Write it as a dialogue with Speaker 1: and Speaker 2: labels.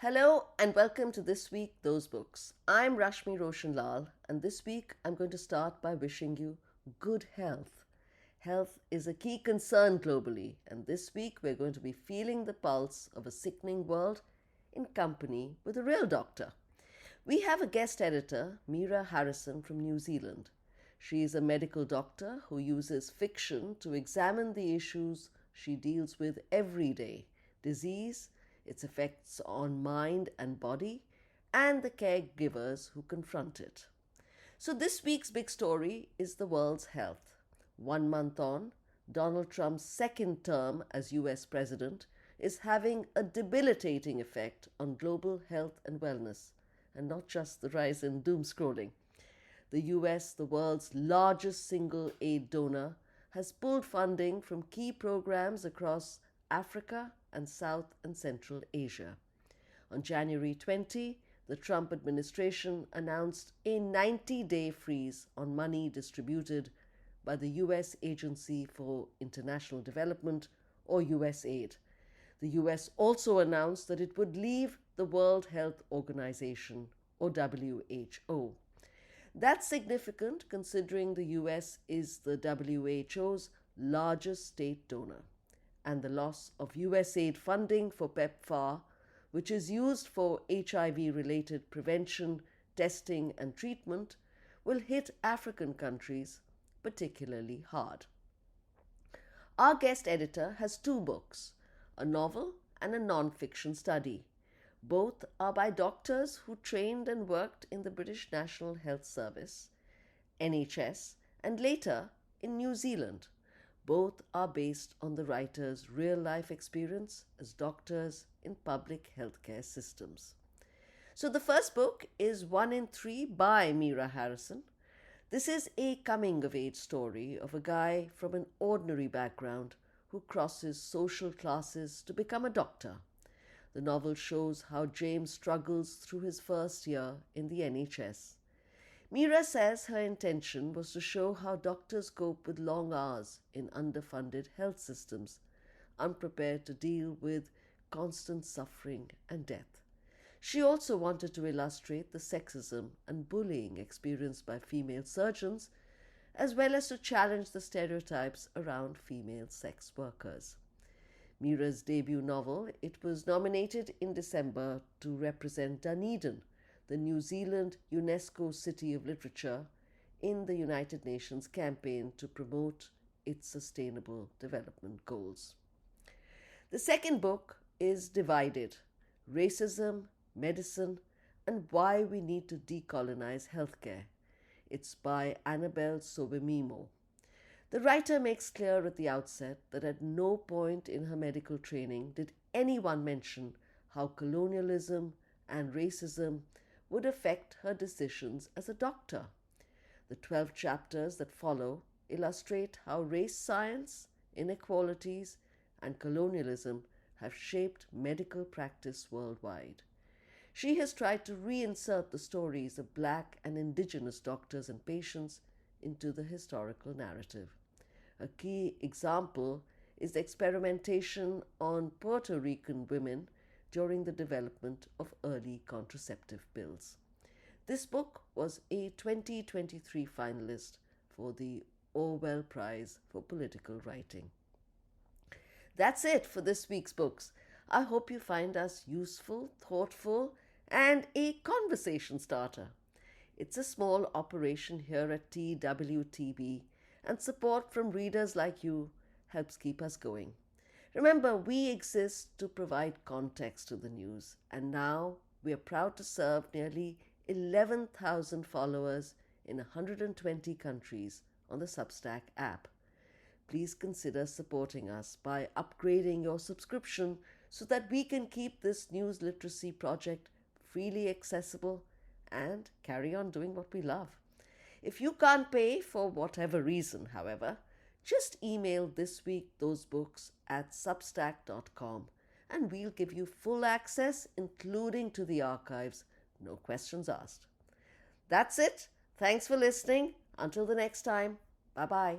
Speaker 1: Hello and welcome to This Week, Those Books. I'm Rashmi Roshan Lal, and this week I'm going to start by wishing you good health. Health is a key concern globally, and this week we're going to be feeling the pulse of a sickening world in company with a real doctor. We have a guest editor, Meera Harrison from New Zealand. She is a medical doctor who uses fiction to examine the issues she deals with every day: disease, its effects on mind and body, and the caregivers who confront it. So, this week's big story is the world's health. 1 month on, Donald Trump's second term as US president is having a debilitating effect on global health and wellness, and not just the rise in doom scrolling. The US, the world's largest single aid donor, has pulled funding from key programs across Africa and South and Central Asia. On January 20, the Trump administration announced a 90-day freeze on money distributed by the US Agency for International Development, or USAID. The US also announced that it would leave the World Health Organization, or WHO. That's significant considering the US is the WHO's largest state donor, and the loss of USAID funding for PEPFAR, which is used for HIV-related prevention, testing, and treatment, will hit African countries particularly hard. Our guest editor has two books, a novel and a non-fiction study. Both are by doctors who trained and worked in the British National Health Service, NHS, and later in New Zealand. Both are based on the writer's real-life experience as doctors in public healthcare systems. So the first book is One in Three by Meera Harrison. This is a coming-of-age story of a guy from an ordinary background who crosses social classes to become a doctor. The novel shows how James struggles through his first year in the NHS. Meera says her intention was to show how doctors cope with long hours in underfunded health systems, unprepared to deal with constant suffering and death. She also wanted to illustrate the sexism and bullying experienced by female surgeons, as well as to challenge the stereotypes around female sex workers. Meera's debut novel, it was nominated in December to represent Dunedin, the New Zealand UNESCO City of Literature, in the United Nations campaign to promote its Sustainable Development Goals. The second book is Divided: Racism, Medicine, and Why We Need to Decolonize Healthcare. It's by Annabelle Sobemimo. The writer makes clear at the outset that at no point in her medical training did anyone mention how colonialism and racism would affect her decisions as a doctor. The 12 chapters that follow illustrate how race science, inequalities, and colonialism have shaped medical practice worldwide. She has tried to reinsert the stories of Black and Indigenous doctors and patients into the historical narrative. A key example is the experimentation on Puerto Rican women during the development of early contraceptive pills. This book was a 2023 finalist for the Orwell Prize for Political Writing. That's it for this week's books. I hope you find us useful, thoughtful, and a conversation starter. It's a small operation here at TWTB, and support from readers like you helps keep us going. Remember, we exist to provide context to the news, and now we are proud to serve nearly 11,000 followers in 120 countries on the Substack app. Please consider supporting us by upgrading your subscription so that we can keep this news literacy project freely accessible and carry on doing what we love. If you can't pay for whatever reason, however, just email This Week Those Books at substack.com and we'll give you full access, including to the archives, no questions asked. That's it. Thanks for listening. Until the next time, bye-bye.